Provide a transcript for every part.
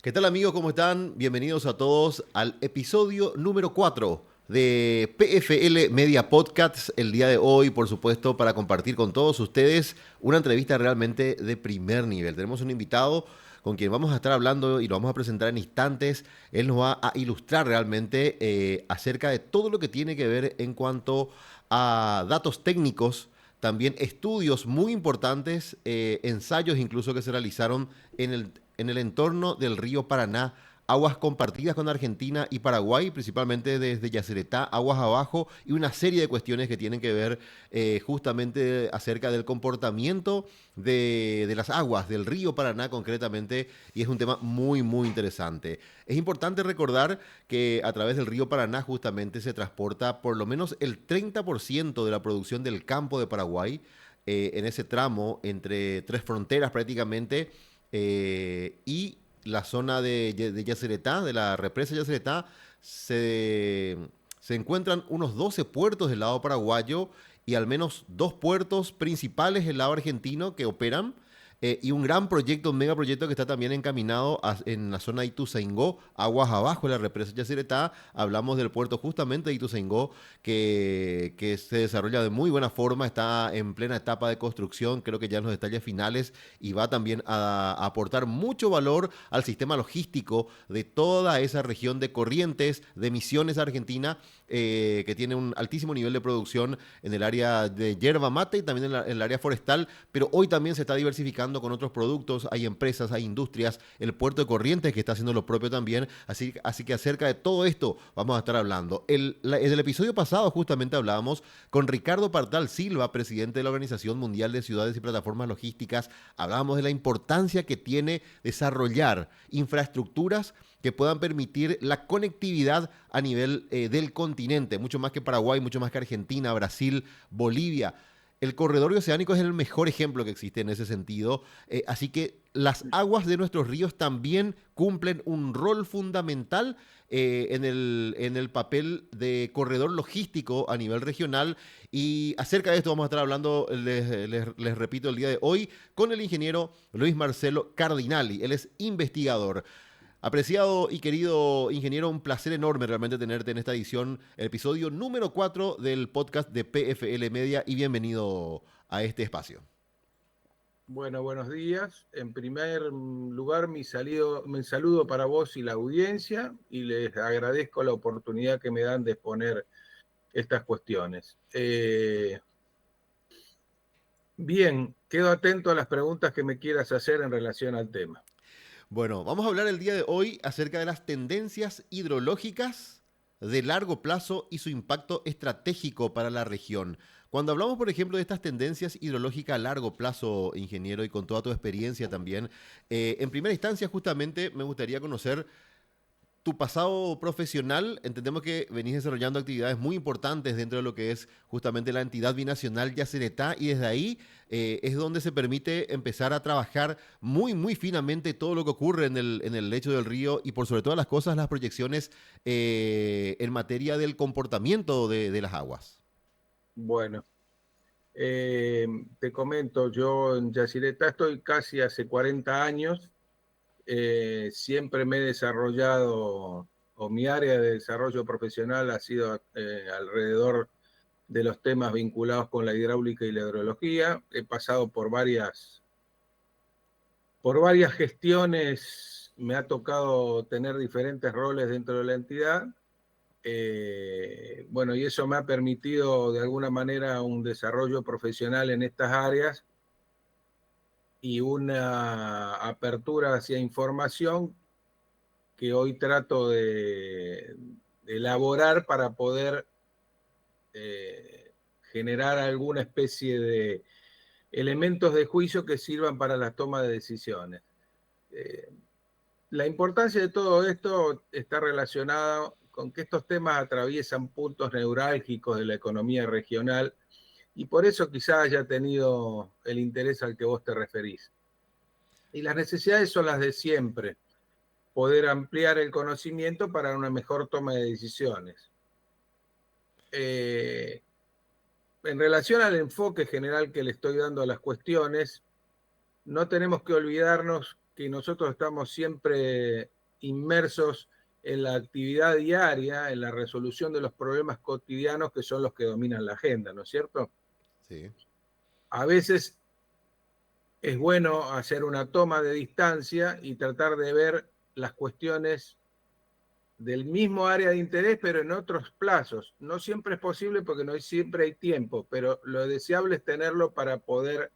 ¿Qué tal amigos? ¿Cómo están? Bienvenidos a todos al episodio número 4 de PFL Media Podcast. El día de hoy, por supuesto, para compartir con todos ustedes una entrevista realmente de primer nivel. Tenemos un invitado con quien vamos a estar hablando y lo vamos a presentar en instantes. Él nos va a ilustrar realmente acerca de todo lo que tiene que ver en cuanto a datos técnicos, también estudios muy importantes, ensayos incluso que se realizaron en el entorno del río Paraná, aguas compartidas con Argentina y Paraguay, principalmente desde Yacyretá, aguas abajo, y una serie de cuestiones que tienen que ver justamente acerca del comportamiento de las aguas del río Paraná concretamente, y es un tema muy, muy interesante. Es importante recordar que a través del río Paraná justamente se transporta por lo menos el 30% de la producción del campo de Paraguay, en ese tramo entre tres fronteras prácticamente, y la zona de Yacyretá, de la represa de Yacyretá, se, se encuentran unos 12 puertos del lado paraguayo y al menos dos puertos principales del lado argentino que operan. Y un gran proyecto, un megaproyecto que está también encaminado en la zona de Ituzaingó, aguas abajo de la represa de Yacyretá. Hablamos del puerto justamente de Ituzaingó, que se desarrolla de muy buena forma, está en plena etapa de construcción, creo que ya en los detalles finales, y va también a aportar mucho valor al sistema logístico de toda esa región de Corrientes, de Misiones, Argentina, que tiene un altísimo nivel de producción en el área de yerba mate y también en el área forestal, pero hoy también se está diversificando con otros productos, hay empresas, hay industrias, el puerto de Corrientes que está haciendo lo propio también, así que acerca de todo esto vamos a estar hablando. En el episodio pasado justamente hablábamos con Ricardo Partal Silva, presidente de la Organización Mundial de Ciudades y Plataformas Logísticas. Hablábamos de la importancia que tiene desarrollar infraestructuras que puedan permitir la conectividad a nivel del continente, mucho más que Paraguay, mucho más que Argentina, Brasil, Bolivia. El corredor oceánico es el mejor ejemplo que existe en ese sentido. Así que las aguas de nuestros ríos también cumplen un rol fundamental en el papel de corredor logístico a nivel regional. Y acerca de esto vamos a estar hablando, les repito, el día de hoy con el ingeniero Luis Marcelo Cardinali. Él es investigador. Apreciado y querido ingeniero, un placer enorme realmente tenerte en esta edición, el episodio número 4 del podcast de PFL Media, y bienvenido a este espacio. Bueno, buenos días. En primer lugar, mi saludo para vos y la audiencia y les agradezco la oportunidad que me dan de exponer estas cuestiones. Bien, quedo atento a las preguntas que me quieras hacer en relación al tema. Bueno, vamos a hablar el día de hoy acerca de las tendencias hidrológicas de largo plazo y su impacto estratégico para la región. Cuando hablamos, por ejemplo, de estas tendencias hidrológicas a largo plazo, ingeniero, y con toda tu experiencia también, en primera instancia justamente me gustaría conocer tu pasado profesional. Entendemos que venís desarrollando actividades muy importantes dentro de lo que es justamente la entidad binacional Yacyretá, y desde ahí es donde se permite empezar a trabajar muy, muy finamente todo lo que ocurre en el lecho del río y por sobre todas las cosas las proyecciones en materia del comportamiento de las aguas. Bueno, eh, te comento, yo en Yacyretá estoy casi hace 40 años. Siempre me he desarrollado, o mi área de desarrollo profesional ha sido alrededor de los temas vinculados con la hidráulica y la hidrología. He pasado por varias gestiones, me ha tocado tener diferentes roles dentro de la entidad. Bueno, y eso me ha permitido de alguna manera un desarrollo profesional en estas áreas y una apertura hacia información que hoy trato de elaborar para poder generar alguna especie de elementos de juicio que sirvan para la toma de decisiones. Eh, la importancia de todo esto está relacionada con que estos temas atraviesan puntos neurálgicos de la economía regional y por eso quizá haya tenido el interés al que vos te referís. Y las necesidades son las de siempre, poder ampliar el conocimiento para una mejor toma de decisiones. Eh, en relación al enfoque general que le estoy dando a las cuestiones, no tenemos que olvidarnos que nosotros estamos siempre inmersos en la actividad diaria, en la resolución de los problemas cotidianos que son los que dominan la agenda, ¿no es cierto? Sí. A veces es bueno hacer una toma de distancia y tratar de ver las cuestiones del mismo área de interés, pero en otros plazos. No siempre es posible porque no siempre hay tiempo, pero lo deseable es tenerlo para poder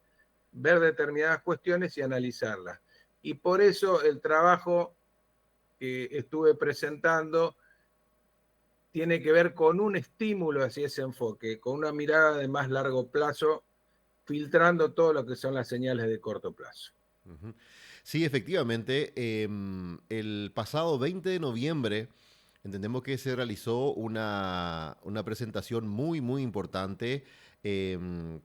ver determinadas cuestiones y analizarlas. Y por eso el trabajo que estuve presentando tiene que ver con un estímulo hacia ese enfoque, con una mirada de más largo plazo, filtrando todo lo que son las señales de corto plazo. Ujú. Sí, efectivamente, el pasado 20 de noviembre entendemos que se realizó una presentación muy, muy importante. em,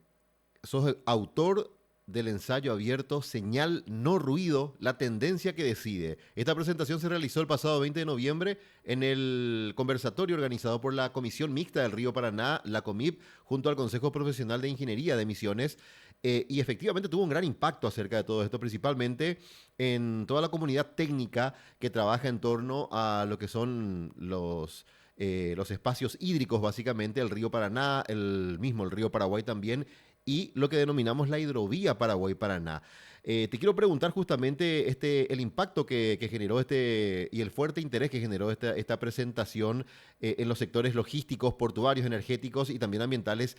Sos el autor del ensayo abierto Señal no ruido, la tendencia que decide. Esta presentación se realizó el pasado 20 de noviembre en el conversatorio organizado por la Comisión Mixta del Río Paraná, la COMIP, junto al Consejo Profesional de Ingeniería de Misiones. Y efectivamente tuvo un gran impacto acerca de todo esto, principalmente en toda la comunidad técnica que trabaja en torno a lo que son los espacios hídricos, básicamente, el río Paraná, el río Paraguay también, y lo que denominamos la hidrovía Paraguay-Paraná. Te quiero preguntar justamente el impacto que generó y el fuerte interés que generó esta presentación en los sectores logísticos, portuarios, energéticos y también ambientales.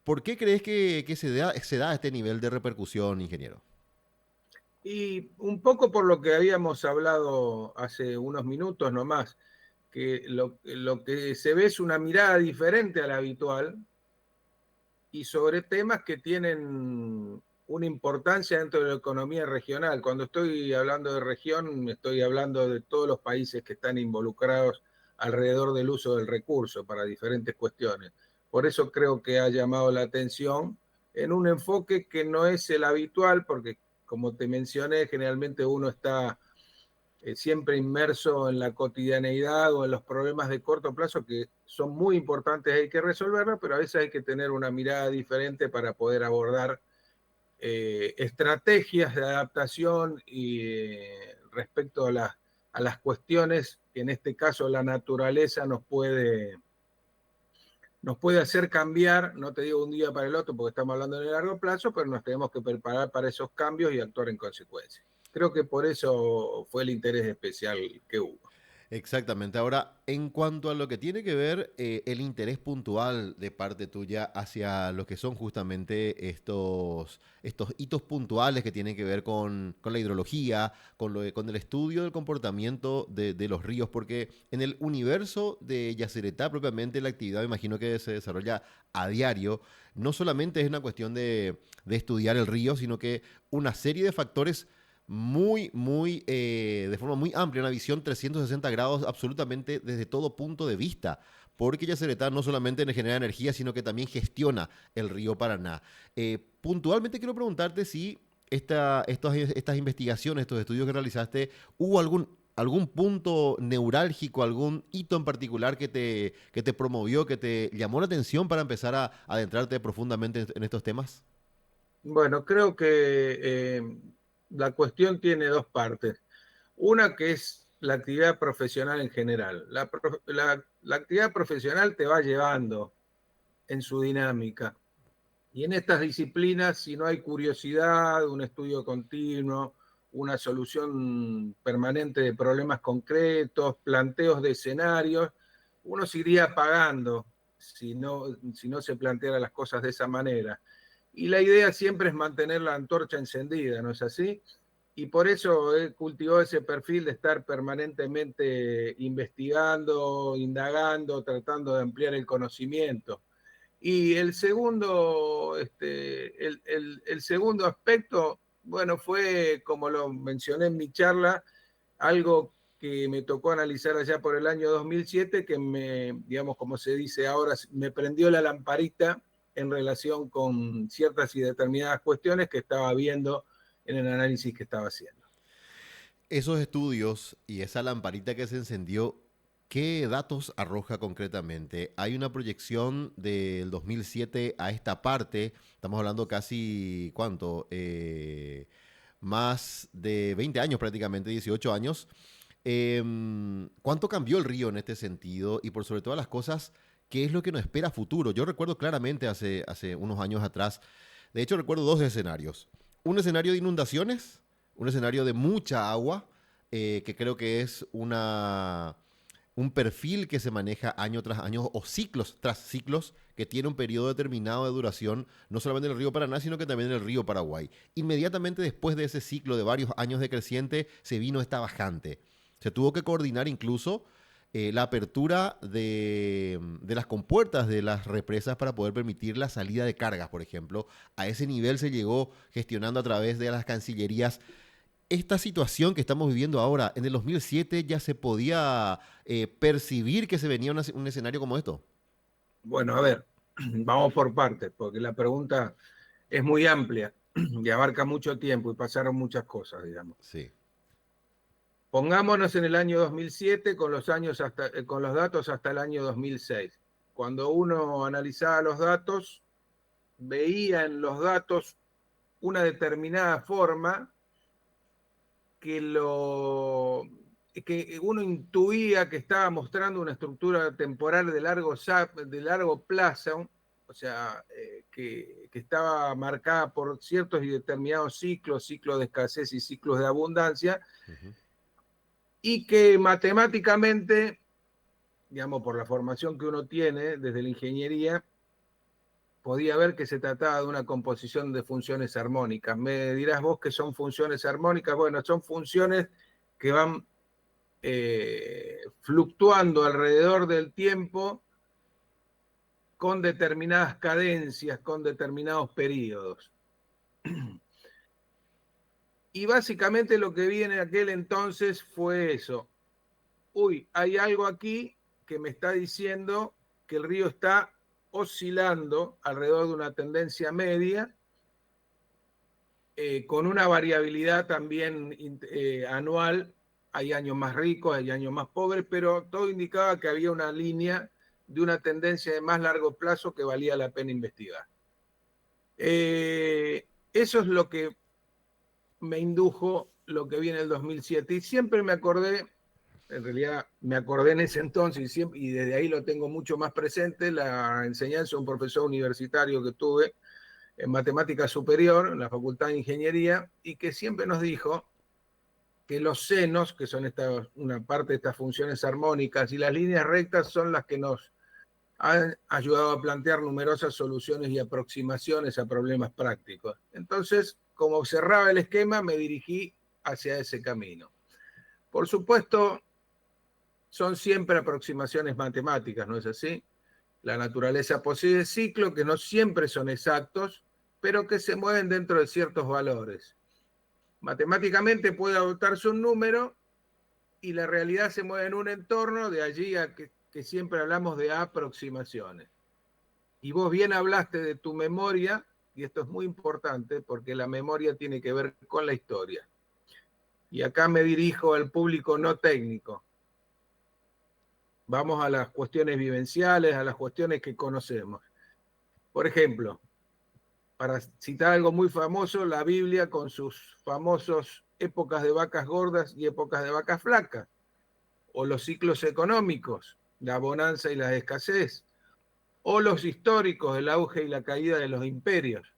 ¿Por qué crees que se da este nivel de repercusión, ingeniero? Y un poco por lo que habíamos hablado hace unos minutos nomás, que lo que se ve es una mirada diferente a la habitual y sobre temas que tienen una importancia dentro de la economía regional. Cuando estoy hablando de región, estoy hablando de todos los países que están involucrados alrededor del uso del recurso para diferentes cuestiones. Por eso creo que ha llamado la atención en un enfoque que no es el habitual, porque como te mencioné, generalmente uno está siempre inmerso en la cotidianeidad o en los problemas de corto plazo que son muy importantes, hay que resolverlos, pero a veces hay que tener una mirada diferente para poder abordar estrategias de adaptación y respecto a las cuestiones que en este caso la naturaleza nos puede hacer cambiar, no te digo un día para el otro porque estamos hablando de largo plazo, pero nos tenemos que preparar para esos cambios y actuar en consecuencia. Creo que por eso fue el interés especial que hubo. Exactamente. Ahora, en cuanto a lo que tiene que ver el interés puntual de parte tuya hacia lo que son justamente estos hitos puntuales que tienen que ver con la hidrología, con el estudio del comportamiento de los ríos, porque en el universo de Yacyretá propiamente la actividad, me imagino que se desarrolla a diario, no solamente es una cuestión de estudiar el río, sino que una serie de factores de forma muy amplia, una visión 360 grados absolutamente desde todo punto de vista, porque Yacyretá no solamente genera energía, sino que también gestiona el río Paraná. Puntualmente quiero preguntarte si estas investigaciones, estos estudios que realizaste, hubo algún punto neurálgico, algún hito en particular que te promovió, que te llamó la atención para empezar a adentrarte profundamente en estos temas. Bueno, creo que la cuestión tiene dos partes. Una que es la actividad profesional en general. La actividad profesional te va llevando en su dinámica. Y en estas disciplinas, si no hay curiosidad, un estudio continuo, una solución permanente de problemas concretos, planteos de escenarios, uno se iría apagando si no se planteara las cosas de esa manera. Y la idea siempre es mantener la antorcha encendida, ¿no es así? Y por eso he cultivado ese perfil de estar permanentemente investigando, indagando, tratando de ampliar el conocimiento. Y el segundo, el segundo aspecto, bueno, fue, como lo mencioné en mi charla, algo que me tocó analizar allá por el año 2007, que me, digamos, como se dice ahora, me prendió la lamparita en relación con ciertas y determinadas cuestiones que estaba viendo en el análisis que estaba haciendo. Esos estudios y esa lamparita que se encendió, ¿qué datos arroja concretamente? Hay una proyección del 2007 a esta parte, estamos hablando casi, ¿cuánto? más de 20 años prácticamente, 18 años. ¿Cuánto cambió el río en este sentido? Y por sobre todas las cosas, ¿qué es lo que nos espera a futuro? Yo recuerdo claramente hace unos años atrás, de hecho recuerdo dos escenarios. Un escenario de inundaciones, un escenario de mucha agua, que creo que es un perfil que se maneja año tras año o ciclos tras ciclos, que tiene un periodo determinado de duración, no solamente en el río Paraná, sino que también en el río Paraguay. Inmediatamente después de ese ciclo de varios años de creciente, se vino esta bajante. Se tuvo que coordinar incluso la apertura de las compuertas de las represas para poder permitir la salida de cargas, por ejemplo. A ese nivel se llegó gestionando a través de las cancillerías. Esta situación que estamos viviendo ahora, en el 2007 ya se podía percibir que se venía un escenario como esto. Bueno, a ver, vamos por partes, porque la pregunta es muy amplia y abarca mucho tiempo y pasaron muchas cosas, digamos. Sí. Pongámonos en el año 2007 con con los datos hasta el año 2006. Cuando uno analizaba los datos, veía en los datos una determinada forma que, que uno intuía que estaba mostrando una estructura temporal de largo plazo, o sea, que estaba marcada por ciertos y determinados ciclos, ciclos de escasez y ciclos de abundancia, Ujú. y que matemáticamente, digamos, por la formación que uno tiene desde la ingeniería, podía ver que se trataba de una composición de funciones armónicas. Me dirás vos que son funciones armónicas. Bueno, son funciones que van fluctuando alrededor del tiempo con determinadas cadencias, con determinados periodos. Y básicamente lo que vi en aquel entonces fue eso. Uy, hay algo aquí que me está diciendo que el río está oscilando alrededor de una tendencia media, con una variabilidad también anual. Hay años más ricos, hay años más pobres, pero todo indicaba que había una línea de una tendencia de más largo plazo que valía la pena investigar. Eso es lo que me indujo lo que vi en el 2007. Y siempre me acordé, en realidad me acordé en ese entonces y desde ahí lo tengo mucho más presente, la enseñanza de un profesor universitario que tuve en matemática superior, en la Facultad de Ingeniería, y que siempre nos dijo que los senos, que son una parte de estas funciones armónicas, y las líneas rectas son las que nos han ayudado a plantear numerosas soluciones y aproximaciones a problemas prácticos. Entonces, como cerraba el esquema, me dirigí hacia ese camino. Por supuesto, son siempre aproximaciones matemáticas, ¿no es así? La naturaleza posee ciclos que no siempre son exactos, pero que se mueven dentro de ciertos valores. Matemáticamente puede adoptarse un número y la realidad se mueve en un entorno, de allí a que siempre hablamos de aproximaciones. Y vos bien hablaste de tu memoria, y esto es muy importante porque la memoria tiene que ver con la historia. Y acá me dirijo al público no técnico. Vamos a las cuestiones vivenciales, a las cuestiones que conocemos. Por ejemplo, para citar algo muy famoso, la Biblia con sus famosos épocas de vacas gordas y épocas de vacas flacas, o los ciclos económicos, la bonanza y la escasez, o los históricos, el auge y la caída de los imperios.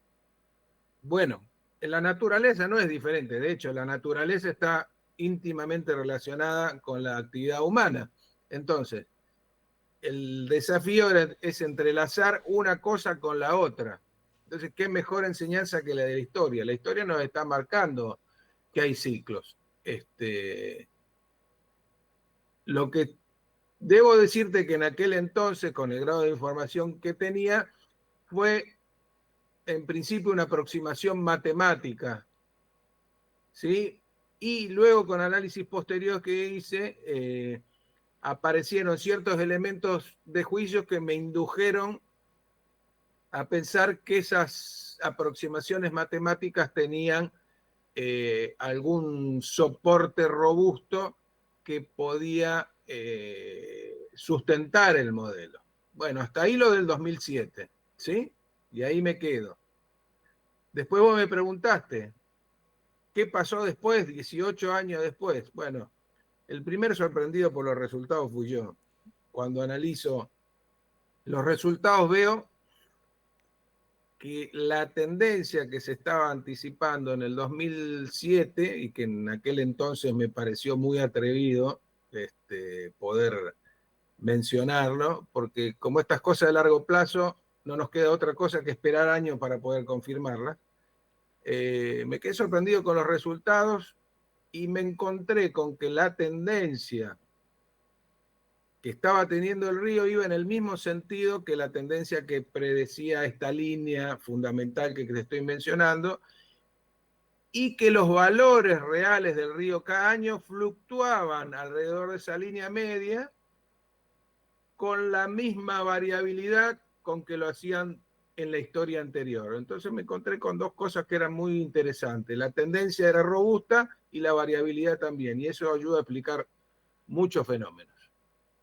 Bueno, en la naturaleza no es diferente, de hecho, la naturaleza está íntimamente relacionada con la actividad humana. Entonces, el desafío es entrelazar una cosa con la otra. Entonces, ¿qué mejor enseñanza que la de la historia? La historia nos está marcando que hay ciclos. Lo que debo decirte que en aquel entonces, con el grado de información que tenía, fue en principio una aproximación matemática, ¿sí? Y luego con análisis posterior que hice, aparecieron ciertos elementos de juicio que me indujeron a pensar que esas aproximaciones matemáticas tenían algún soporte robusto que podía sustentar el modelo. Bueno, hasta ahí lo del 2007, ¿sí? Y ahí me quedo. Después vos me preguntaste, ¿Qué pasó después, 18 años después? Bueno, el primer sorprendido por los resultados fui yo. Cuando analizo los resultados veo que la tendencia que se estaba anticipando en el 2007 y que en aquel entonces me pareció muy atrevido poder mencionarlo, porque como estas cosas de largo plazo no nos queda otra cosa que esperar años para poder confirmarlas. Me quedé sorprendido con los resultados y me encontré con que la tendencia que estaba teniendo el río iba en el mismo sentido que la tendencia que predecía esta línea fundamental que te estoy mencionando, y que los valores reales del río cada año fluctuaban alrededor de esa línea media con la misma variabilidad con que lo hacían en la historia anterior. Entonces me encontré con dos cosas que eran muy interesantes. La tendencia era robusta y la variabilidad también, y eso ayuda a explicar muchos fenómenos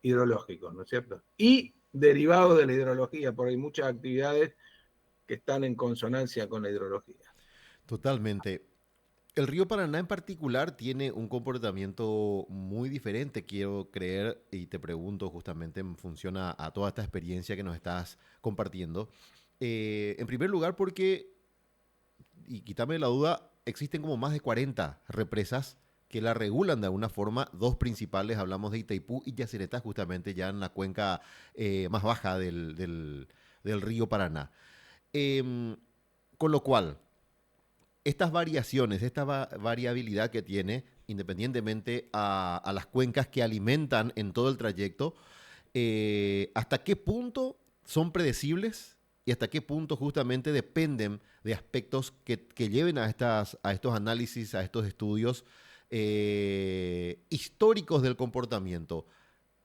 hidrológicos, ¿no es cierto? Y derivados de la hidrología, porque hay muchas actividades que están en consonancia con la hidrología. Totalmente. El río Paraná en particular tiene un comportamiento muy diferente, quiero creer, y te pregunto justamente en función a toda esta experiencia que nos estás compartiendo. En primer lugar, porque, y quítame la duda, existen como más de 40 represas que la regulan de alguna forma. Dos principales, hablamos de Itaipú y Yacyretá, justamente ya en la cuenca más baja del río Paraná. Em, con lo cual, estas variaciones, esta variabilidad que tiene, independientemente a las cuencas que alimentan en todo el trayecto, hasta qué punto son predecibles y hasta qué punto justamente dependen de aspectos que lleven a estos análisis, a estos estudios históricos del comportamiento.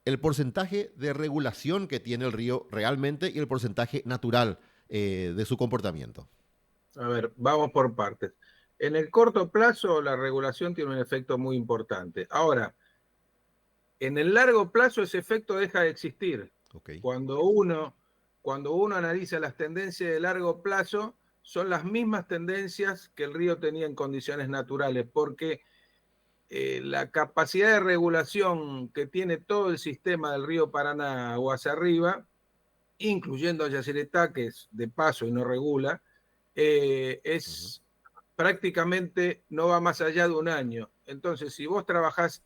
El porcentaje de regulación que tiene el río realmente y el porcentaje natural de su comportamiento. A ver, vamos por partes. En el corto plazo, la regulación tiene un efecto muy importante. Ahora, en el largo plazo, ese efecto deja de existir. Ok. Cuando uno, cuando uno analiza las tendencias de largo plazo, son las mismas tendencias que el río tenía en condiciones naturales, porque la capacidad de regulación que tiene todo el sistema del río Paraná o hacia arriba, incluyendo a Yacyretá, que es de paso y no regula, Ujú. es prácticamente no va más allá de un año. Entonces, si vos trabajás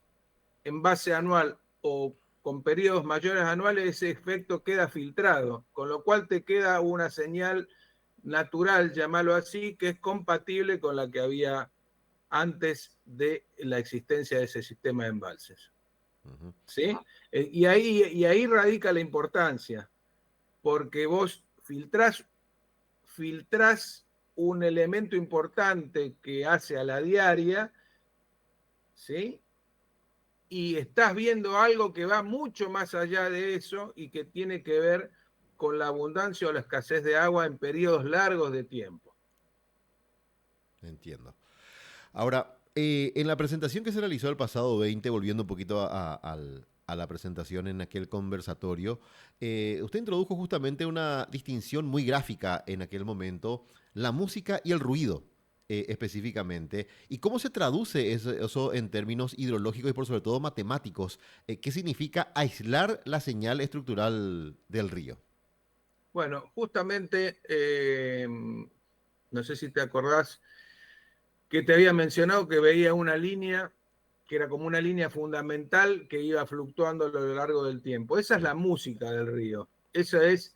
en base anual o con periodos mayores anuales, ese efecto queda filtrado, con lo cual te queda una señal natural, llamarlo así, que es compatible con la que había antes de la existencia de ese sistema de embalses. Ujú. ¿Sí? Y ahí radica la importancia, porque vos filtrás un elemento importante que hace a la diaria, ¿sí? Y estás viendo algo que va mucho más allá de eso y que tiene que ver con la abundancia o la escasez de agua en periodos largos de tiempo. Entiendo. Ahora, en la presentación que se realizó el pasado 20, volviendo un poquito a la presentación en aquel conversatorio, usted introdujo justamente una distinción muy gráfica en aquel momento, la música y el ruido específicamente. ¿Y cómo se traduce eso en términos hidrológicos y por sobre todo matemáticos? ¿Qué significa aislar la señal estructural del río? Bueno, justamente, no sé si te acordás que te había mencionado que veía una línea que era como una línea fundamental que iba fluctuando a lo largo del tiempo. Esa es Sí. la música del río. Esa es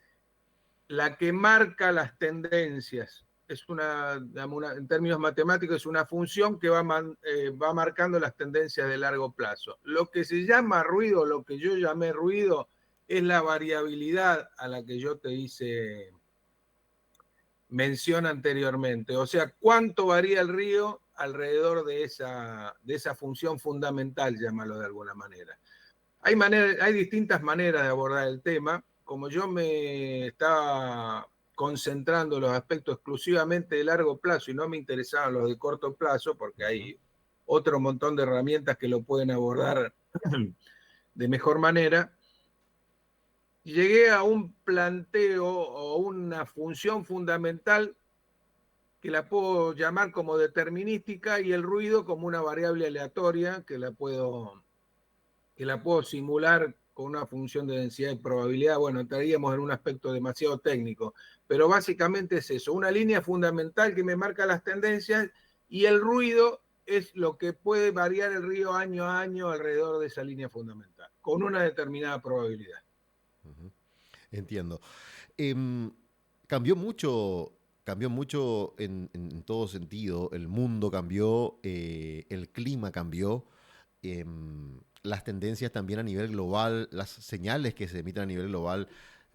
la que marca las tendencias. Es en términos matemáticos, es una función que va marcando las tendencias de largo plazo. Lo que se llama ruido, lo que yo llamé ruido, es la variabilidad a la que yo te hice mención anteriormente. O sea, cuánto varía el río alrededor de esa función fundamental, llámalo de alguna manera. Hay distintas maneras de abordar el tema. Como yo me estaba concentrando en los aspectos exclusivamente de largo plazo y no me interesaban los de corto plazo, porque Ujú. hay otro montón de herramientas que lo pueden abordar de mejor manera, llegué a un planteo o una función fundamental que la puedo llamar como determinística, y el ruido como una variable aleatoria que la puedo simular con una función de densidad y probabilidad. Bueno, entraríamos en un aspecto demasiado técnico, pero básicamente es eso, una línea fundamental que me marca las tendencias, y el ruido es lo que puede variar el río año a año alrededor de esa línea fundamental, con una determinada probabilidad. Entiendo. Em, cambió mucho, cambió mucho en todo sentido. El mundo cambió, el clima cambió, las tendencias también a nivel global, las señales que se emiten a nivel global.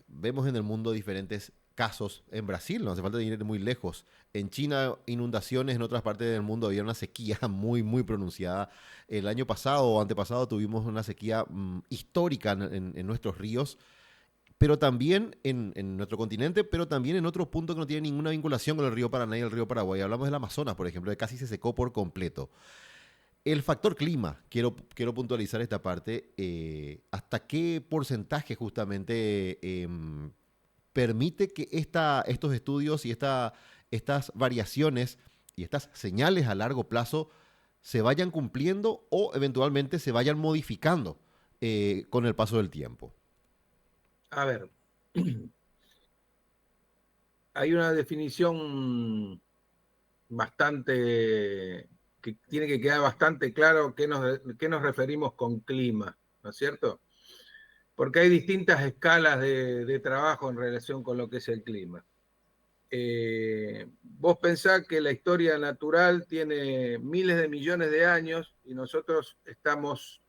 Vemos en el mundo diferentes casos. En Brasil, no hace falta ir muy lejos. En China, inundaciones, en otras partes del mundo había una sequía muy, muy pronunciada. El año pasado o antepasado tuvimos una sequía histórica en nuestros ríos, pero también en nuestro continente, pero también en otro punto que no tiene ninguna vinculación con el río Paraná y el río Paraguay. Hablamos del Amazonas, por ejemplo, que casi se secó por completo. El factor clima, quiero puntualizar esta parte, ¿hasta qué porcentaje justamente permite que estos estudios y estas variaciones y estas señales a largo plazo se vayan cumpliendo o eventualmente se vayan modificando con el paso del tiempo? A ver, hay una definición bastante, que tiene que quedar bastante claro qué nos referimos con clima, ¿no es cierto? Porque hay distintas escalas de trabajo en relación con lo que es el clima. Vos pensás que la historia natural tiene miles de millones de años, y nosotros estamos,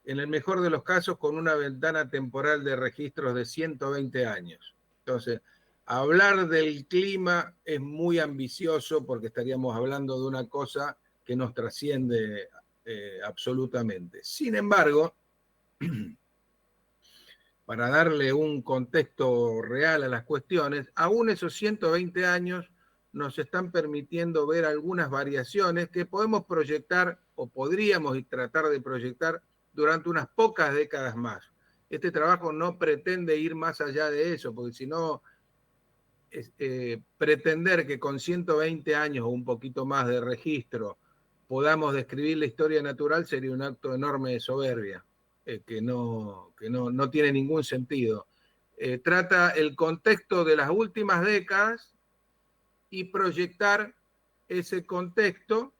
en el mejor de los casos, con una ventana temporal de registros de 120 años. Entonces, hablar del clima es muy ambicioso, porque estaríamos hablando de una cosa que nos trasciende absolutamente. Sin embargo, para darle un contexto real a las cuestiones, aún esos 120 años nos están permitiendo ver algunas variaciones que podemos proyectar, o podríamos tratar de proyectar, durante unas pocas décadas más. Este trabajo no pretende ir más allá de eso, porque si no, pretender que con 120 años o un poquito más de registro podamos describir la historia natural sería un acto enorme de soberbia, no tiene ningún sentido. Trata el contexto de las últimas décadas y proyectar ese contexto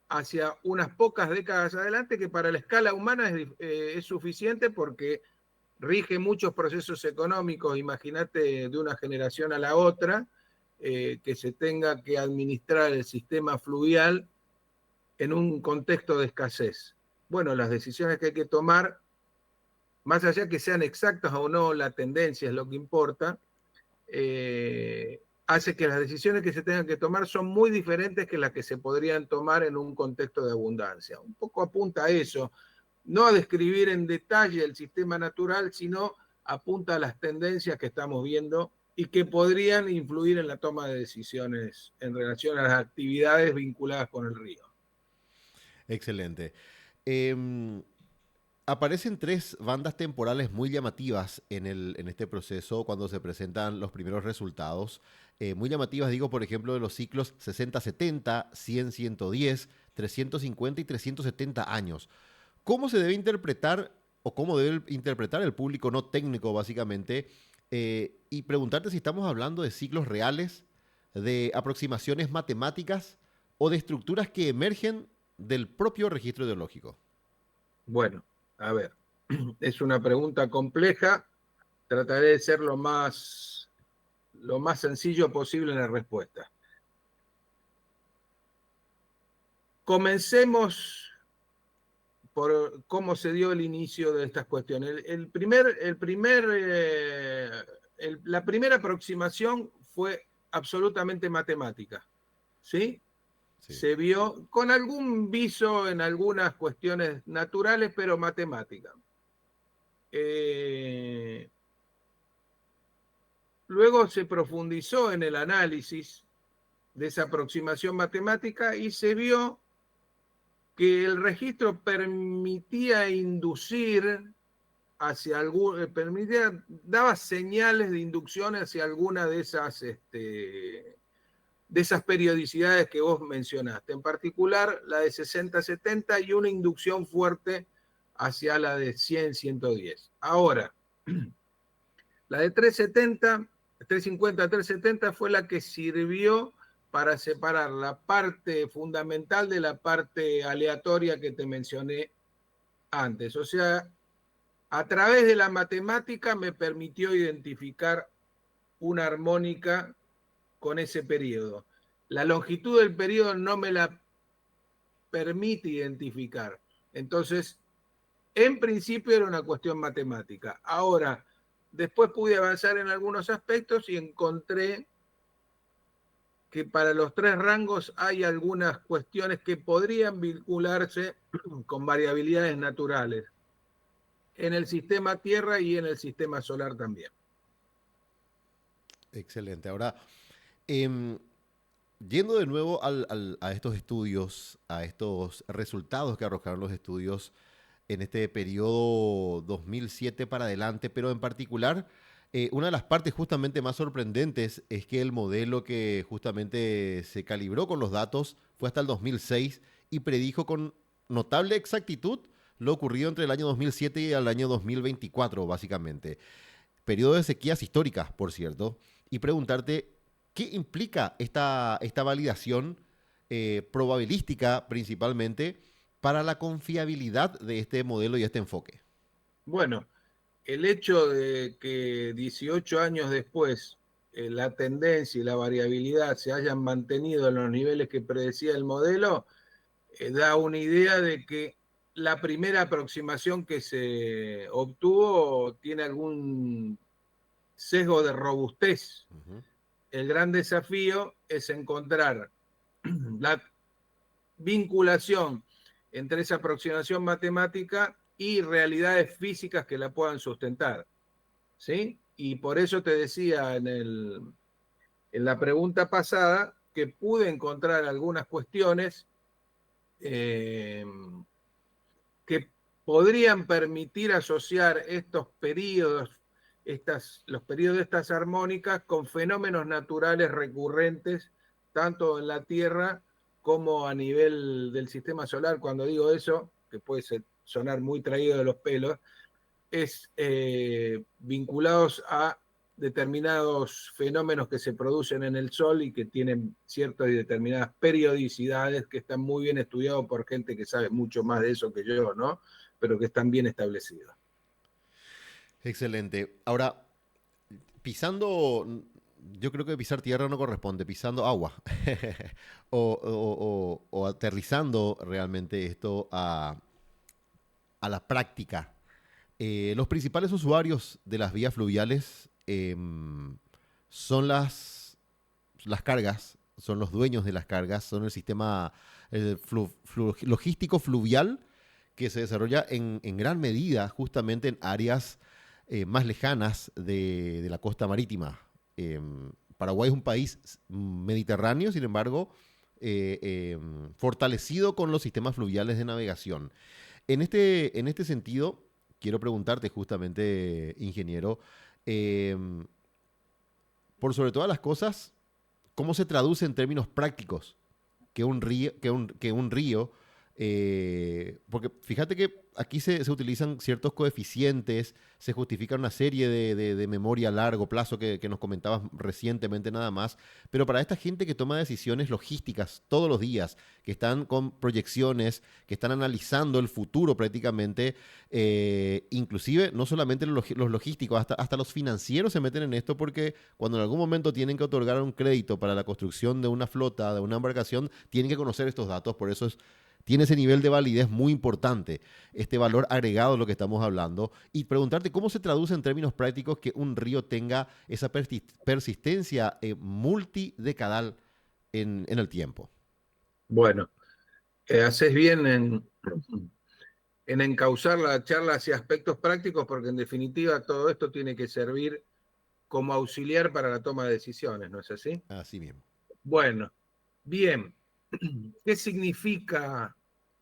hacia unas pocas décadas adelante, que para la escala humana es suficiente, porque rige muchos procesos económicos. Imagínate de una generación a la otra, que se tenga que administrar el sistema fluvial en un contexto de escasez. Bueno, las decisiones que hay que tomar, más allá que sean exactas o no, la tendencia es lo que importa, hace que las decisiones que se tengan que tomar son muy diferentes que las que se podrían tomar en un contexto de abundancia. Un poco apunta a eso, no a describir en detalle el sistema natural, sino apunta a las tendencias que estamos viendo y que podrían influir en la toma de decisiones en relación a las actividades vinculadas con el río. Excelente. Em, Aparecen tres bandas temporales muy llamativas en este proceso cuando se presentan los primeros resultados. Muy llamativas, digo, por ejemplo, de los ciclos 60-70, 100-110, 350 y 370 años. ¿Cómo se debe interpretar o cómo debe interpretar el público no técnico, básicamente? Y preguntarte si estamos hablando de ciclos reales, de aproximaciones matemáticas o de estructuras que emergen del propio registro ideológico. Bueno, a ver, es una pregunta compleja. Trataré de ser lo más sencillo posible en la respuesta. Comencemos por cómo se dio el inicio de estas cuestiones. La primera aproximación fue absolutamente matemática, ¿sí? Sí. Se vio con algún viso en algunas cuestiones naturales, pero matemática. Luego se profundizó en el análisis de esa aproximación matemática y se vio que el registro permitía inducir hacia algún, daba señales de inducción hacia alguna de esas de esas periodicidades que vos mencionaste, en particular la de 60-70 y una inducción fuerte hacia la de 100-110. Ahora, la de 350-370 fue la que sirvió para separar la parte fundamental de la parte aleatoria que te mencioné antes. O sea, a través de la matemática me permitió identificar una armónica con ese periodo. La longitud del periodo no me la permite identificar. Entonces, en principio era una cuestión matemática. Ahora, después pude avanzar en algunos aspectos y encontré que para los tres rangos hay algunas cuestiones que podrían vincularse con variabilidades naturales en el sistema Tierra y en el sistema solar también. Excelente. Ahora, em, yendo de nuevo a estos estudios, a estos resultados que arrojaron los estudios en este periodo 2007 para adelante, pero en particular, una de las partes justamente más sorprendentes es que el modelo que justamente se calibró con los datos fue hasta el 2006 y predijo con notable exactitud lo ocurrido entre el año 2007 y el año 2024, básicamente. Periodo de sequías históricas, por cierto, y preguntarte qué implica esta validación probabilística principalmente para la confiabilidad de este modelo y este enfoque. Bueno, el hecho de que 18 años después la tendencia y la variabilidad se hayan mantenido en los niveles que predecía el modelo, da una idea de que la primera aproximación que se obtuvo tiene algún sesgo de robustez. Ujú. El gran desafío es encontrar la vinculación entre esa aproximación matemática y realidades físicas que la puedan sustentar. ¿Sí? Y por eso te decía en la pregunta pasada que pude encontrar algunas cuestiones que podrían permitir asociar estos periodos, los periodos de estas armónicas con fenómenos naturales recurrentes, tanto en la Tierra como a nivel del sistema solar. Cuando digo eso, que puede sonar muy traído de los pelos, es vinculados a determinados fenómenos que se producen en el Sol y que tienen ciertas y determinadas periodicidades que están muy bien estudiados por gente que sabe mucho más de eso que yo, ¿no? Pero que están bien establecidos. Excelente. Ahora, pisando, yo creo que pisar tierra no corresponde, pisando agua. O aterrizando realmente esto a la práctica. Los principales usuarios de las vías fluviales son las cargas, son los dueños de las cargas, son el sistema logístico fluvial que se desarrolla en gran medida justamente en áreas más lejanas de la costa marítima. Paraguay es un país mediterráneo, sin embargo, fortalecido con los sistemas fluviales de navegación. En este sentido, quiero preguntarte justamente, ingeniero, eh, por sobre todas las cosas, ¿cómo se traduce en términos prácticos que un río, porque fíjate que aquí se utilizan ciertos coeficientes, se justifica una serie de memoria a largo plazo que nos comentabas recientemente nada más, pero para esta gente que toma decisiones logísticas todos los días, que están con proyecciones, que están analizando el futuro prácticamente, inclusive no solamente los logísticos, hasta los financieros se meten en esto porque cuando en algún momento tienen que otorgar un crédito para la construcción de una flota, de una embarcación, tienen que conocer estos datos, por eso tiene ese nivel de validez muy importante, este valor agregado de lo que estamos hablando, y preguntarte cómo se traduce en términos prácticos que un río tenga esa persistencia multidecadal en el tiempo. Bueno, haces bien en encauzar la charla hacia aspectos prácticos porque en definitiva todo esto tiene que servir como auxiliar para la toma de decisiones, ¿no es así? Así mismo. Bueno, bien. ¿Qué significa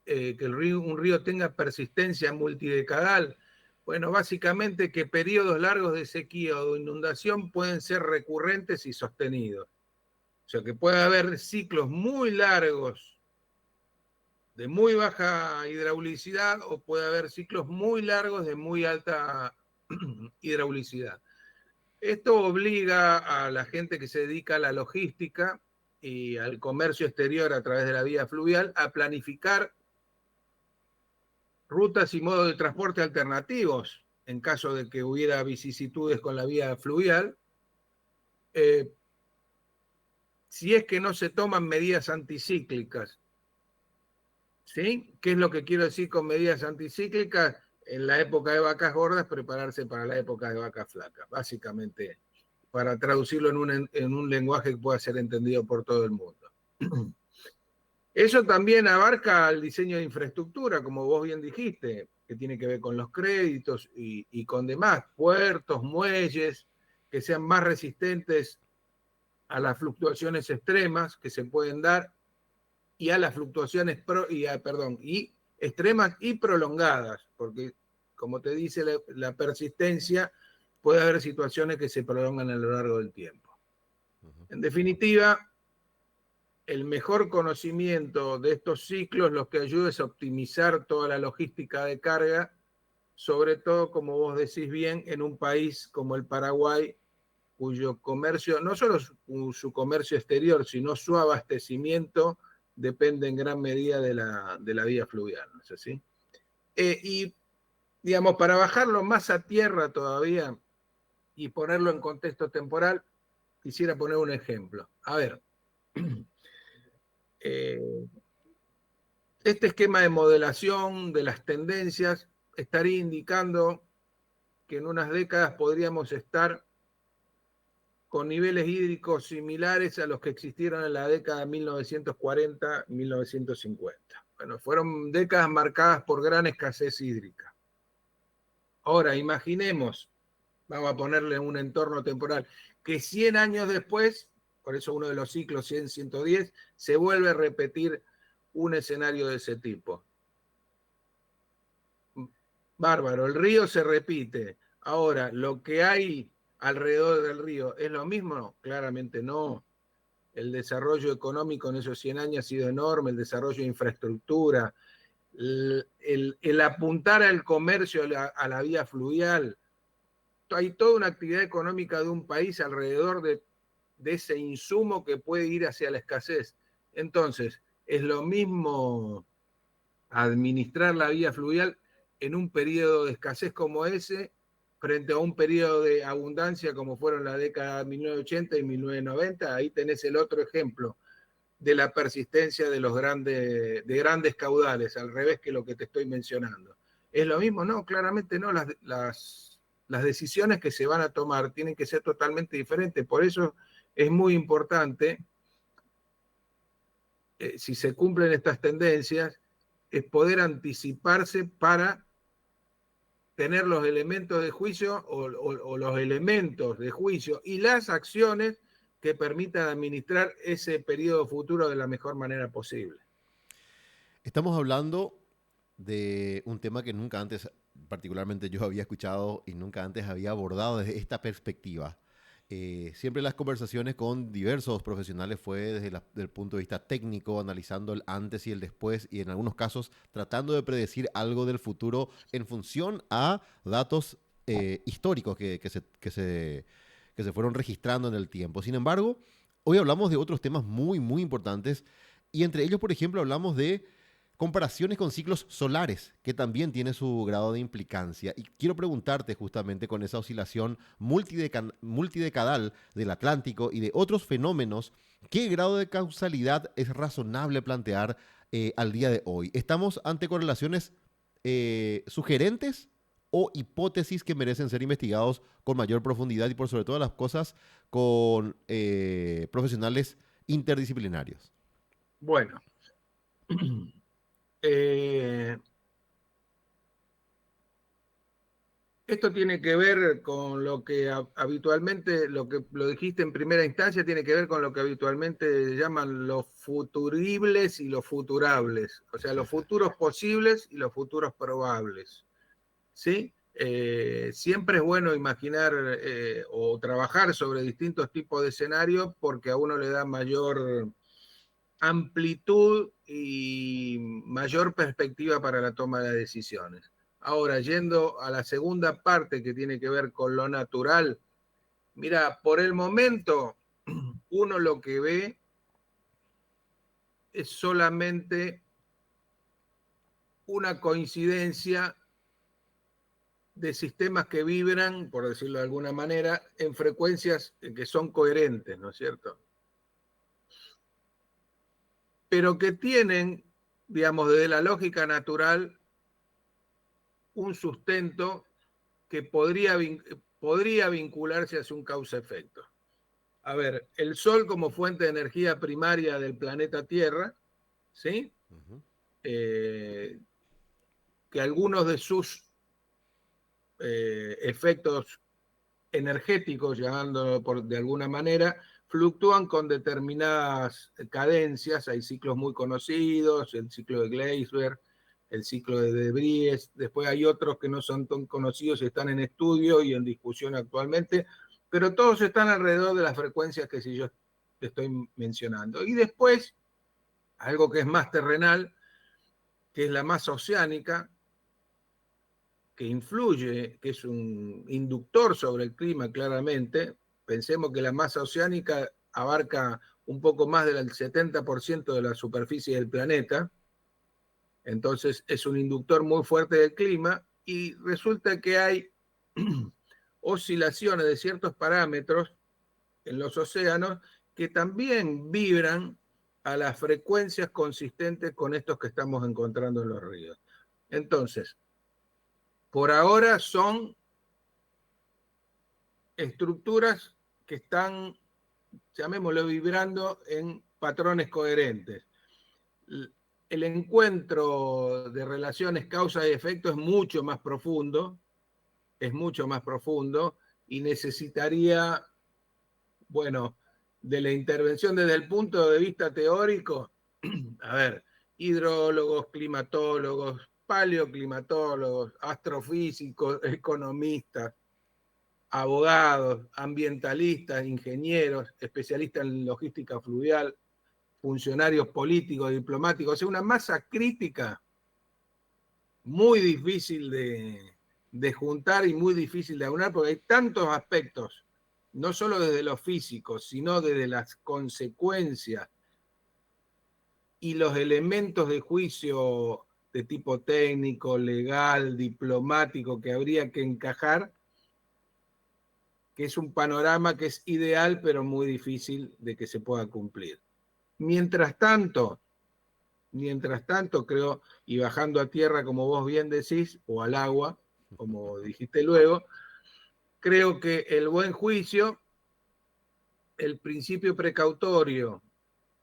que un río tenga persistencia multidecadal? Bueno, básicamente que periodos largos de sequía o de inundación pueden ser recurrentes y sostenidos. O sea que puede haber ciclos muy largos de muy baja hidraulicidad o puede haber ciclos muy largos de muy alta hidraulicidad. Esto obliga a la gente que se dedica a la logística y al comercio exterior a través de la vía fluvial a planificar rutas y modos de transporte alternativos en caso de que hubiera vicisitudes con la vía fluvial, si es que no se toman medidas anticíclicas. ¿Sí? ¿Qué es lo que quiero decir con medidas anticíclicas? En la época de vacas gordas, prepararse para la época de vacas flacas, básicamente, para traducirlo en un lenguaje que pueda ser entendido por todo el mundo. Eso también abarca el diseño de infraestructura, como vos bien dijiste, que tiene que ver con los créditos y con demás, puertos, muelles, que sean más resistentes a las fluctuaciones extremas que se pueden dar y a las fluctuaciones extremas y prolongadas, porque como te dice la persistencia, puede haber situaciones que se prolongan a lo largo del tiempo. En definitiva, el mejor conocimiento de estos ciclos lo que ayuda es a optimizar toda la logística de carga, sobre todo, como vos decís bien, en un país como el Paraguay, cuyo comercio, no solo su comercio exterior, sino su abastecimiento depende en gran medida de la vía fluvial, ¿no es así? Y, digamos, para bajarlo más a tierra todavía y ponerlo en contexto temporal, quisiera poner un ejemplo. A ver, este esquema de modelación de las tendencias estaría indicando que en unas décadas podríamos estar con niveles hídricos similares a los que existieron en la década de 1940-1950. Bueno, fueron décadas marcadas por gran escasez hídrica. Ahora, imaginemos, vamos a ponerle un entorno temporal, que 100 años después, por eso uno de los ciclos 100-110, se vuelve a repetir un escenario de ese tipo. Bárbaro, el río se repite. Ahora, lo que hay alrededor del río, ¿es lo mismo? Claramente no. El desarrollo económico en esos 100 años ha sido enorme, el desarrollo de infraestructura, el apuntar al comercio, a la vía fluvial. Hay toda una actividad económica de un país alrededor de ese insumo que puede ir hacia la escasez. Entonces, es lo mismo administrar la vía fluvial en un periodo de escasez como ese, frente a un periodo de abundancia como fueron la década de 1980 y 1990, ahí tenés el otro ejemplo de la persistencia de grandes caudales, al revés que lo que te estoy mencionando. ¿Es lo mismo? No, claramente no. Las decisiones que se van a tomar tienen que ser totalmente diferentes. Por eso es muy importante, si se cumplen estas tendencias, es poder anticiparse para tener los elementos de juicio o los elementos de juicio y las acciones que permitan administrar ese periodo futuro de la mejor manera posible. Estamos hablando de un tema que nunca antes, particularmente yo había escuchado y nunca antes había abordado desde esta perspectiva. Siempre las conversaciones con diversos profesionales fue desde el punto de vista técnico, analizando el antes y el después y en algunos casos tratando de predecir algo del futuro en función a datos históricos que se fueron registrando en el tiempo. Sin embargo, hoy hablamos de otros temas muy, muy importantes y entre ellos, por ejemplo, hablamos de comparaciones con ciclos solares, que también tiene su grado de implicancia. Y quiero preguntarte justamente con esa oscilación multidecadal del Atlántico y de otros fenómenos, ¿qué grado de causalidad es razonable plantear al día de hoy? ¿Estamos ante correlaciones sugerentes o hipótesis que merecen ser investigados con mayor profundidad y por sobre todas las cosas con profesionales interdisciplinarios? Bueno, esto tiene que ver con lo que habitualmente, lo que lo dijiste en primera instancia, tiene que ver con lo que habitualmente llaman los futuribles y los futurables, o sea, los futuros posibles y los futuros probables. ¿Sí? Siempre es bueno imaginar o trabajar sobre distintos tipos de escenarios porque a uno le da mayor amplitud y mayor perspectiva para la toma de decisiones. Ahora, yendo a la segunda parte que tiene que ver con lo natural, mira, por el momento uno lo que ve es solamente una coincidencia de sistemas que vibran, por decirlo de alguna manera, en frecuencias que son coherentes, ¿no es cierto? Pero que tienen, digamos, desde la lógica natural, un sustento que podría vincularse hacia un causa-efecto. A ver, el Sol como fuente de energía primaria del planeta Tierra, ¿sí? Uh-huh. Que algunos de sus efectos energéticos, llamándolo de alguna manera, fluctúan con determinadas cadencias. Hay ciclos muy conocidos, el ciclo de Gleisberg, el ciclo de De Vries, después hay otros que no son tan conocidos y están en estudio y en discusión actualmente, pero todos están alrededor de las frecuencias que si yo te estoy mencionando. Y después, algo que es más terrenal, que es la masa oceánica, que influye, que es un inductor sobre el clima claramente. Pensemos que la masa oceánica abarca un poco más del 70% de la superficie del planeta, entonces es un inductor muy fuerte del clima y resulta que hay oscilaciones de ciertos parámetros en los océanos que también vibran a las frecuencias consistentes con estos que estamos encontrando en los ríos. Entonces, por ahora son estructuras que están, llamémoslo, vibrando en patrones coherentes. El encuentro de relaciones causa y efecto es mucho más profundo y necesitaría, bueno, de la intervención desde el punto de vista teórico, a ver, hidrólogos, climatólogos, paleoclimatólogos, astrofísicos, economistas, abogados, ambientalistas, ingenieros, especialistas en logística fluvial, funcionarios políticos, diplomáticos, o sea, una masa crítica muy difícil de juntar y muy difícil de aunar, porque hay tantos aspectos, no solo desde lo físico, sino desde las consecuencias y los elementos de juicio de tipo técnico, legal, diplomático, que habría que encajar, que es un panorama que es ideal, pero muy difícil de que se pueda cumplir. Mientras tanto, creo, y bajando a tierra, como vos bien decís, o al agua, como dijiste luego, creo que el buen juicio, el principio precautorio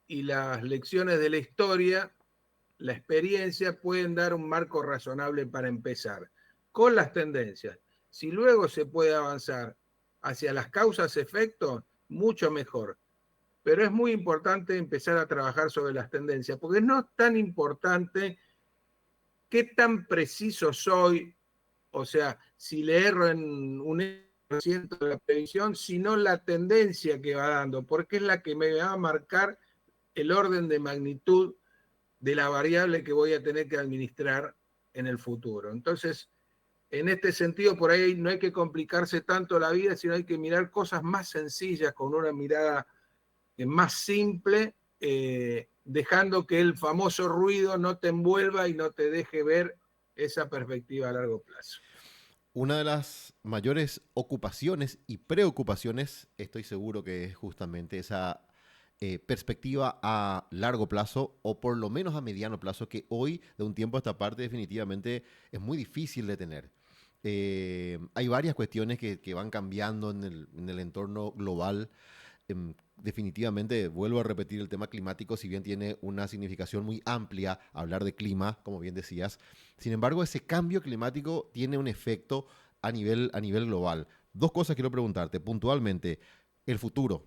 y las lecciones de la historia, la experiencia, pueden dar un marco razonable para empezar, con las tendencias. Si luego se puede avanzar hacia las causas-efectos, mucho mejor. Pero es muy importante empezar a trabajar sobre las tendencias, porque no es tan importante qué tan preciso soy, o sea, si le erro en un por ciento de la previsión, sino la tendencia que va dando, porque es la que me va a marcar el orden de magnitud de la variable que voy a tener que administrar en el futuro. Entonces, en este sentido, por ahí no hay que complicarse tanto la vida, sino hay que mirar cosas más sencillas, con una mirada más simple, dejando que el famoso ruido no te envuelva y no te deje ver esa perspectiva a largo plazo. Una de las mayores ocupaciones y preocupaciones, estoy seguro que es justamente esa perspectiva a largo plazo o por lo menos a mediano plazo, que hoy, de un tiempo a esta parte, definitivamente es muy difícil de tener. Hay varias cuestiones que van cambiando en el entorno global. Definitivamente, vuelvo a repetir el tema climático, si bien tiene una significación muy amplia hablar de clima, como bien decías. Sin embargo, ese cambio climático tiene un efecto a nivel global. Dos cosas quiero preguntarte puntualmente. El futuro.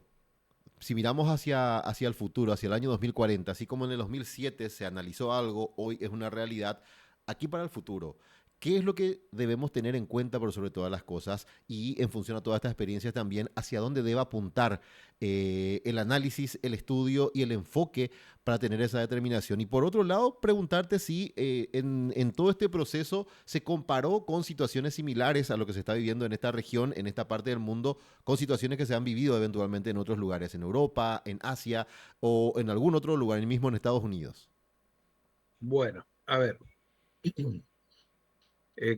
Si miramos hacia el futuro, hacia el año 2040, así como en el 2007 se analizó algo, hoy es una realidad. Aquí para el futuro, ¿Qué es lo que debemos tener en cuenta por sobre todas las cosas y en función a todas estas experiencias también hacia dónde debe apuntar el análisis, el estudio y el enfoque para tener esa determinación? Y por otro lado, preguntarte si en todo este proceso se comparó con situaciones similares a lo que se está viviendo en esta región, en esta parte del mundo, con situaciones que se han vivido eventualmente en otros lugares, en Europa, en Asia o en algún otro lugar, mismo en Estados Unidos. Bueno, a ver,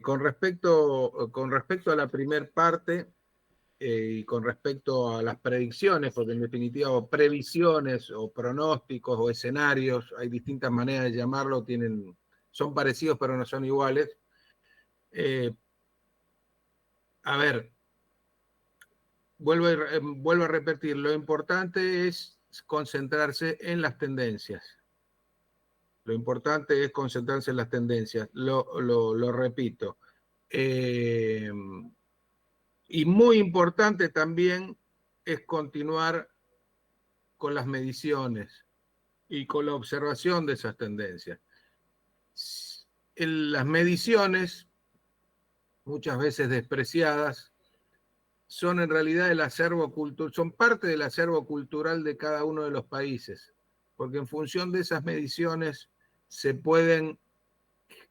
con respecto a la primer parte y con respecto a las predicciones, porque en definitiva o previsiones o pronósticos o escenarios, hay distintas maneras de llamarlo, son parecidos pero no son iguales. Eh, a ver, vuelvo a repetir, lo importante es concentrarse en las tendencias. Lo importante es concentrarse en las tendencias. Lo repito. Eh, y muy importante también es continuar con las mediciones y con la observación de esas tendencias. Las mediciones, muchas veces despreciadas, son en realidad el acervo cultural, son parte del acervo cultural de cada uno de los países, porque en función de esas mediciones se pueden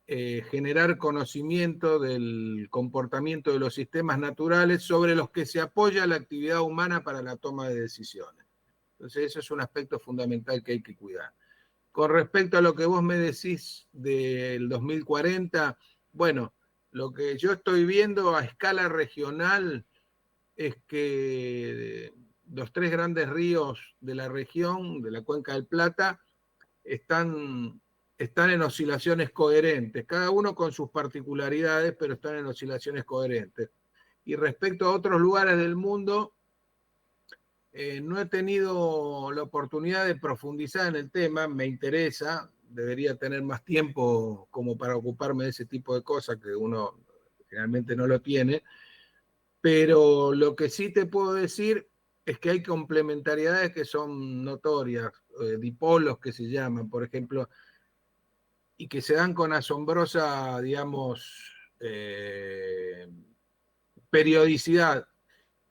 generar conocimiento del comportamiento de los sistemas naturales sobre los que se apoya la actividad humana para la toma de decisiones. Entonces, eso es un aspecto fundamental que hay que cuidar. Con respecto a lo que vos me decís del 2040, bueno, lo que yo estoy viendo a escala regional es que los tres grandes ríos de la región, de la Cuenca del Plata, están en oscilaciones coherentes, cada uno con sus particularidades, pero están en oscilaciones coherentes. Y respecto a otros lugares del mundo, no he tenido la oportunidad de profundizar en el tema, me interesa, debería tener más tiempo como para ocuparme de ese tipo de cosas que uno generalmente no lo tiene, pero lo que sí te puedo decir es que hay complementariedades que son notorias, dipolos que se llaman, por ejemplo, y que se dan con asombrosa, digamos, periodicidad.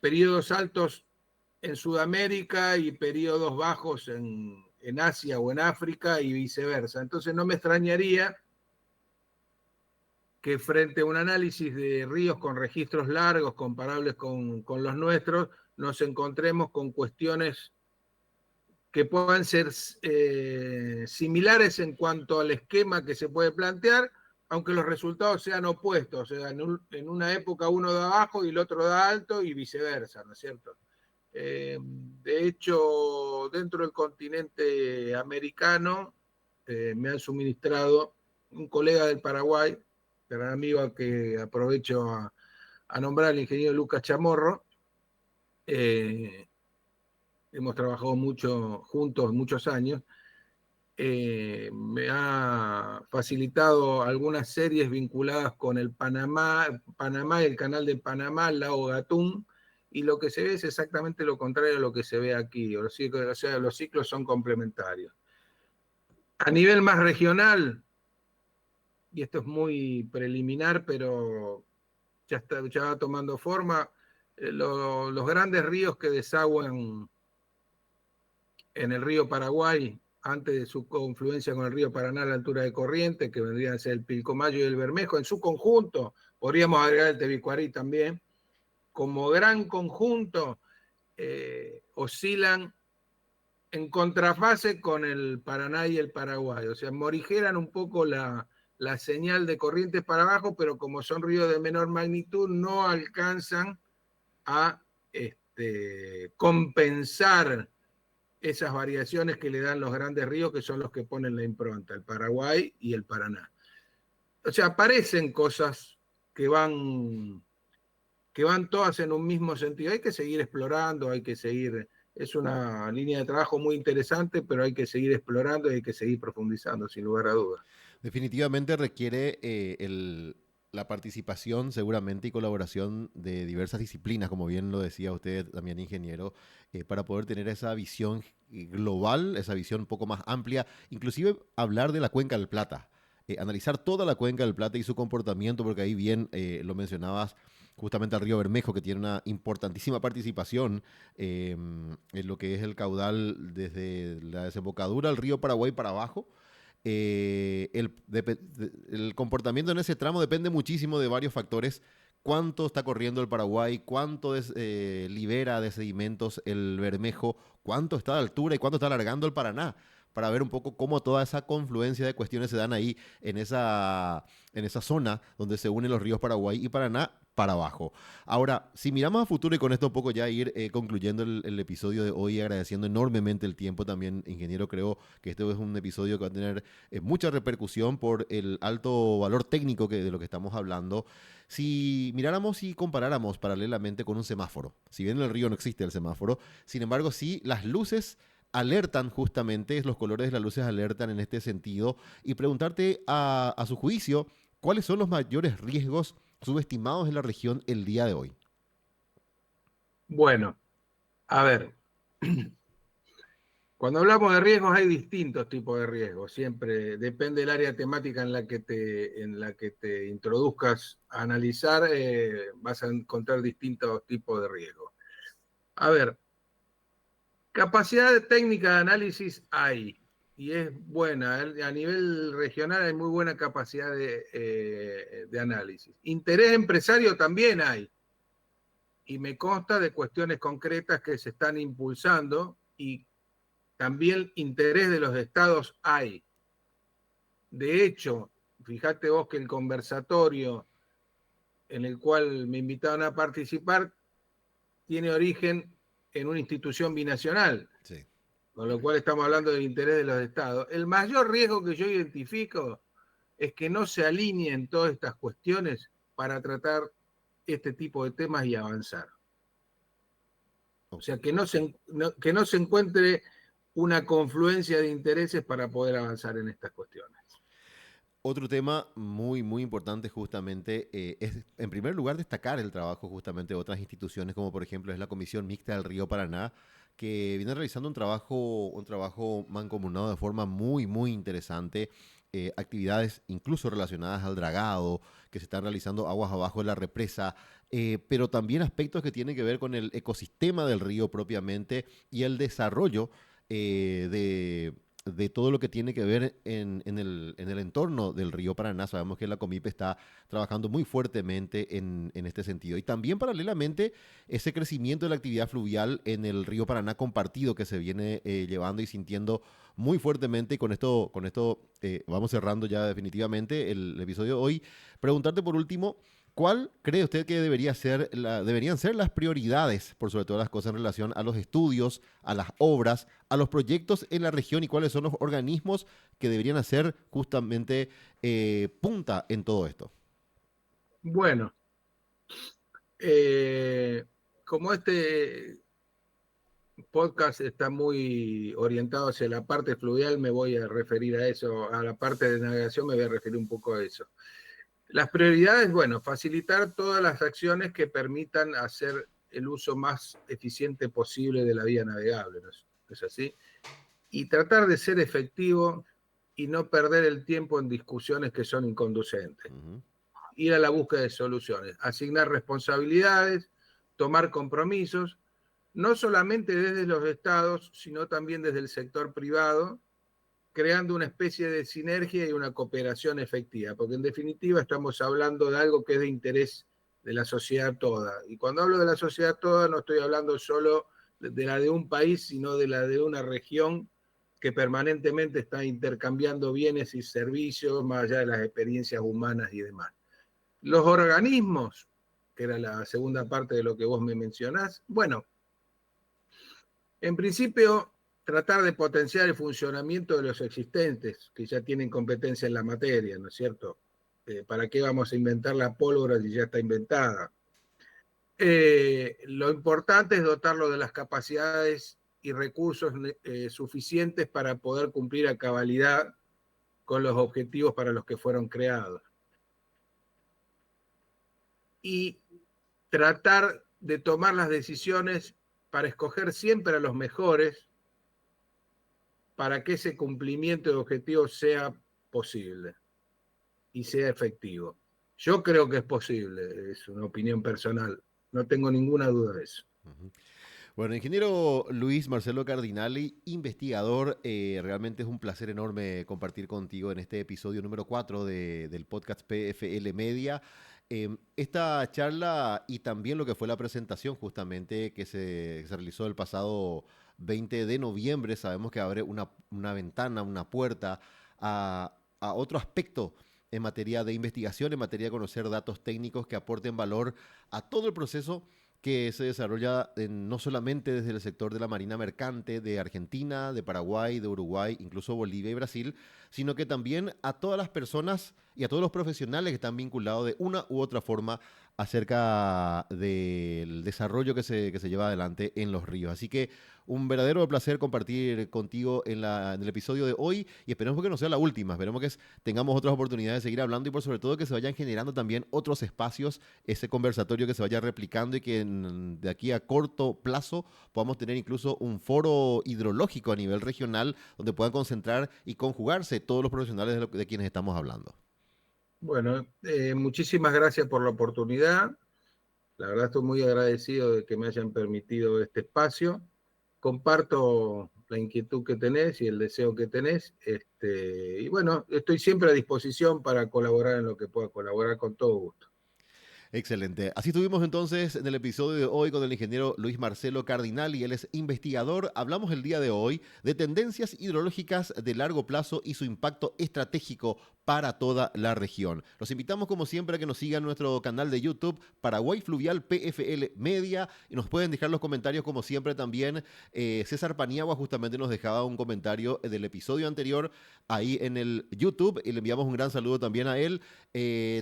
Periodos altos en Sudamérica y periodos bajos en Asia o en África y viceversa. Entonces no me extrañaría que frente a un análisis de ríos con registros largos comparables con los nuestros, nos encontremos con cuestiones que puedan ser similares en cuanto al esquema que se puede plantear, aunque los resultados sean opuestos, o sea, en una época uno da bajo y el otro da alto y viceversa, ¿no es cierto? De hecho, dentro del continente americano me han suministrado un colega del Paraguay, gran amigo al que aprovecho a nombrar, el ingeniero Lucas Chamorro. Hemos trabajado mucho juntos muchos años. Me ha facilitado algunas series vinculadas con el Panamá, el canal de Panamá, el lago Gatún, y lo que se ve es exactamente lo contrario a lo que se ve aquí, o sea, los ciclos son complementarios. A nivel más regional, y esto es muy preliminar, pero ya va tomando forma, los grandes ríos que desagüan en el río Paraguay, antes de su confluencia con el río Paraná a la altura de Corrientes, que vendrían a ser el Pilcomayo y el Bermejo, en su conjunto, podríamos agregar el Tebicuarí también, como gran conjunto, oscilan en contrafase con el Paraná y el Paraguay, o sea, morigeran un poco la señal de Corrientes para abajo, pero como son ríos de menor magnitud, no alcanzan a compensar esas variaciones que le dan los grandes ríos, que son los que ponen la impronta, el Paraguay y el Paraná. O sea, aparecen cosas que van todas en un mismo sentido. Hay que seguir explorando, hay que seguir, es una línea de trabajo muy interesante, pero hay que seguir explorando y hay que seguir profundizando, sin lugar a dudas. Definitivamente requiere la participación seguramente y colaboración de diversas disciplinas, como bien lo decía usted también, ingeniero, para poder tener esa visión global, esa visión un poco más amplia, inclusive hablar de la Cuenca del Plata. analizar toda la cuenca del Plata y su comportamiento, porque ahí bien lo mencionabas justamente al río Bermejo, que tiene una importantísima participación en lo que es el caudal desde la desembocadura del río Paraguay para abajo. El comportamiento en ese tramo depende muchísimo de varios factores. Cuánto está corriendo el Paraguay, cuánto libera de sedimentos el Bermejo, cuánto está de altura y cuánto está alargando el Paraná, para ver un poco cómo toda esa confluencia de cuestiones se dan ahí en esa zona donde se unen los ríos Paraguay y Paraná para abajo. Ahora, si miramos a futuro y con esto un poco ya ir concluyendo el episodio de hoy, agradeciendo enormemente el tiempo también, ingeniero, creo que este es un episodio que va a tener mucha repercusión por el alto valor técnico de lo que estamos hablando. Si miráramos y comparáramos paralelamente con un semáforo, si bien en el río no existe el semáforo, sin embargo sí las luces alertan justamente, los colores de las luces alertan en este sentido, y preguntarte a su juicio, ¿cuáles son los mayores riesgos subestimados en la región el día de hoy? Bueno, a ver, cuando hablamos de riesgos hay distintos tipos de riesgos, siempre depende del área temática en la que te introduzcas a analizar, vas a encontrar distintos tipos de riesgos. A ver, capacidad técnica de análisis hay, y es buena. A nivel regional hay muy buena capacidad de análisis. Interés empresario también hay, y me consta de cuestiones concretas que se están impulsando, y también interés de los estados hay. De hecho, fíjate vos que el conversatorio en el cual me invitaron a participar tiene origen en una institución binacional. Sí. Con lo cual estamos hablando del interés de los estados. El mayor riesgo que yo identifico es que no se alineen todas estas cuestiones para tratar este tipo de temas y avanzar. O sea, que no se encuentre una confluencia de intereses para poder avanzar en estas cuestiones. Otro tema muy, muy importante justamente es, en primer lugar, destacar el trabajo justamente de otras instituciones, como por ejemplo es la Comisión Mixta del Río Paraná, que viene realizando un trabajo mancomunado de forma muy, muy interesante. Actividades incluso relacionadas al dragado, que se están realizando aguas abajo de la represa, pero también aspectos que tienen que ver con el ecosistema del río propiamente y el desarrollo de todo lo que tiene que ver en el entorno del río Paraná. Sabemos que la Comipe está trabajando muy fuertemente en este sentido. Y también paralelamente ese crecimiento de la actividad fluvial en el río Paraná compartido que se viene llevando y sintiendo muy fuertemente. Y con esto vamos cerrando ya definitivamente el episodio de hoy. Preguntarte por último, ¿cuál cree usted que deberían ser las prioridades, por sobre todas las cosas, en relación a los estudios, a las obras, a los proyectos en la región, y cuáles son los organismos que deberían hacer justamente punta en todo esto? Bueno, como este podcast está muy orientado hacia la parte fluvial, me voy a referir a eso, a la parte de navegación me voy a referir un poco a eso. Las prioridades, bueno, facilitar todas las acciones que permitan hacer el uso más eficiente posible de la vía navegable, ¿no es así? Y tratar de ser efectivo y no perder el tiempo en discusiones que son inconducentes. Ujú. Ir a la búsqueda de soluciones, asignar responsabilidades, tomar compromisos, no solamente desde los estados, sino también desde el sector privado, creando una especie de sinergia y una cooperación efectiva, porque en definitiva estamos hablando de algo que es de interés de la sociedad toda. Y cuando hablo de la sociedad toda, no estoy hablando solo de la de un país, sino de la de una región que permanentemente está intercambiando bienes y servicios, más allá de las experiencias humanas y demás. Los organismos, que era la segunda parte de lo que vos me mencionás, bueno, en principio, tratar de potenciar el funcionamiento de los existentes, que ya tienen competencia en la materia, ¿no es cierto? ¿Para qué vamos a inventar la pólvora si ya está inventada? Lo importante es dotarlo de las capacidades y recursos suficientes para poder cumplir a cabalidad con los objetivos para los que fueron creados. Y tratar de tomar las decisiones para escoger siempre a los mejores para que ese cumplimiento de objetivos sea posible. y sea efectivo. Yo creo que es posible, es una opinión personal, no tengo ninguna duda de eso. Bueno, ingeniero Luis Marcelo Cardinali, investigador, realmente es un placer enorme compartir contigo en este episodio número 4 del podcast PFL Media. Esta charla y también lo que fue la presentación justamente que se realizó el pasado 20 de noviembre, sabemos que abre una ventana, una puerta a otro aspecto en materia de investigación, en materia de conocer datos técnicos que aporten valor a todo el proceso que se desarrolla no solamente desde el sector de la marina mercante de Argentina, de Paraguay, de Uruguay, incluso Bolivia y Brasil, sino que también a todas las personas y a todos los profesionales que están vinculados de una u otra forma acerca del desarrollo que se lleva adelante en los ríos. Así que un verdadero placer compartir contigo en el episodio de hoy y esperemos que no sea la última, esperemos que tengamos otras oportunidades de seguir hablando y por sobre todo que se vayan generando también otros espacios, ese conversatorio que se vaya replicando y que de aquí a corto plazo podamos tener incluso un foro hidrológico a nivel regional donde puedan concentrar y conjugarse todos los profesionales de quienes estamos hablando. Bueno, muchísimas gracias por la oportunidad. La verdad estoy muy agradecido de que me hayan permitido este espacio. Comparto la inquietud que tenés y el deseo que tenés. Y bueno, estoy siempre a disposición para colaborar en lo que pueda colaborar con todo gusto. Excelente. Así estuvimos entonces en el episodio de hoy con el ingeniero Luis Marcelo Cardinal y él es investigador. Hablamos el día de hoy de tendencias hidrológicas de largo plazo y su impacto estratégico para toda la región. Los invitamos como siempre a que nos sigan en nuestro canal de YouTube Paraguay Fluvial PFL Media y nos pueden dejar los comentarios como siempre también. César Paniagua justamente nos dejaba un comentario del episodio anterior ahí en el YouTube y le enviamos un gran saludo también a él.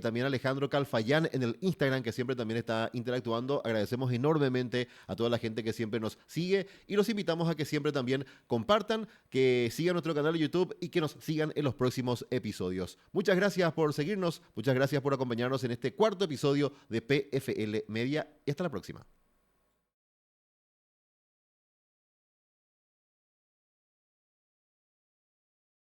También a Alejandro Calfayán en el Instagram, que siempre también está interactuando. Agradecemos enormemente a toda la gente que siempre nos sigue y los invitamos a que siempre también compartan, que sigan nuestro canal de YouTube y que nos sigan en los próximos episodios. Muchas gracias por seguirnos, muchas gracias por acompañarnos en este cuarto episodio de PFL Media y hasta la próxima.